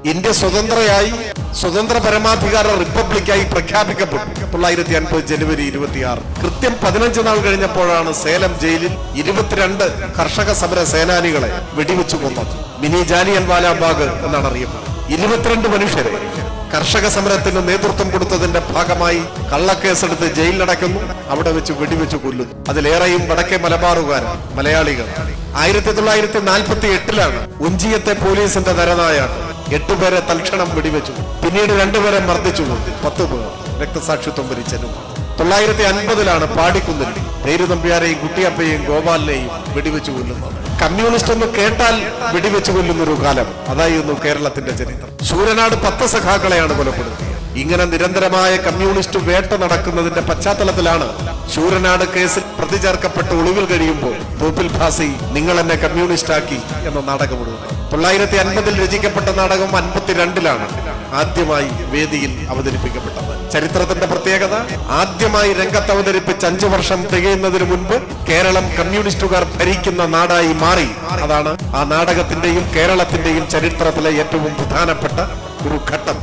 India സ്വതന്ത്ര പരമാധികാര റിപ്പബ്ലിക്കായി പ്രഖ്യാപിക്കപ്പെട്ടു 1950 ജനുവരി 26. കൃത്യം 15 നാൾ കഴിഞ്ഞപ്പോഴാണ് സേലം ജയിലിൽ 22 കർഷക സമര സേനാനികളെ വെടിവെച്ചു കൊന്നത്. മിനി ജാലിയൻ വാലാബാഗ് എന്നാണ് അറിയപ്പെടുന്നത്. 22 മനുഷ്യരെ കർഷക സമരത്തിന് നേതൃത്വം കൊടുത്തതിന്റെ ഭാഗമായി കള്ളക്കേസെടുത്ത് ജയിലിലടയ്ക്കുന്നു, അവിടെ വെച്ച് വെടിവെച്ച് കൊല്ലുന്നു. അതിലേറെയും വടക്കേ മലബാറുകാരാണ്, മലയാളികൾ. 1948 ഉഞ്ചിയത്തെ പോലീസിന്റെ നരനായാണ് 8 പേരെ തൽക്ഷണം വെടിവെച്ചു. പിന്നീട് 2 പേരെ മർദ്ദിച്ചു, 10 പേർ രക്തസാക്ഷിത്വം വരിച്ചനും. 1950 പാടിക്കുന്നിൽ പേരുതമ്പ്യാരെയും കുട്ടിയപ്പയെയും ഗോപാലിനെയും വെടിവെച്ചു കൊല്ലുന്നത്. കമ്മ്യൂണിസ്റ്റ് എന്ന് കേട്ടാൽ വെടിവെച്ചു കൊല്ലുന്നൊരു കാലം അതായിരുന്നു കേരളത്തിന്റെ ചരിത്രം. ശൂരനാട് 10 സഖാക്കളെയാണ് കൊലപ്പെടുത്തിയത്. ഇങ്ങനെ നിരന്തരമായ കമ്മ്യൂണിസ്റ്റ് വേട്ട നടക്കുന്നതിന്റെ പശ്ചാത്തലത്തിലാണ് ശൂരനാട് കേസിൽ പ്രതി ചേർക്കപ്പെട്ട് ഒളിവിൽ കഴിയുമ്പോൾ തോപ്പിൽ ഭാസി നിങ്ങൾ എന്നെ കമ്മ്യൂണിസ്റ്റ് ആക്കി എന്ന നാടകം എഴുതുന്നത്. 1950 രചിക്കപ്പെട്ട നാടകം 52 ആദ്യമായി വേദിയിൽ അവതരിപ്പിക്കപ്പെട്ടത്. ചരിത്രത്തിന്റെ പ്രത്യേകത, ആദ്യമായി രംഗത്ത് അവതരിപ്പിച്ച് 5 വർഷം തികയുന്നതിന് മുൻപ് കേരളം കമ്മ്യൂണിസ്റ്റുകാർ ഭരിക്കുന്ന നാടായി മാറി. അതാണ് ആ നാടകത്തിന്റെയും കേരളത്തിന്റെയും ചരിത്രത്തിലെ ഏറ്റവും പ്രധാനപ്പെട്ട ഒരു ഘട്ടം.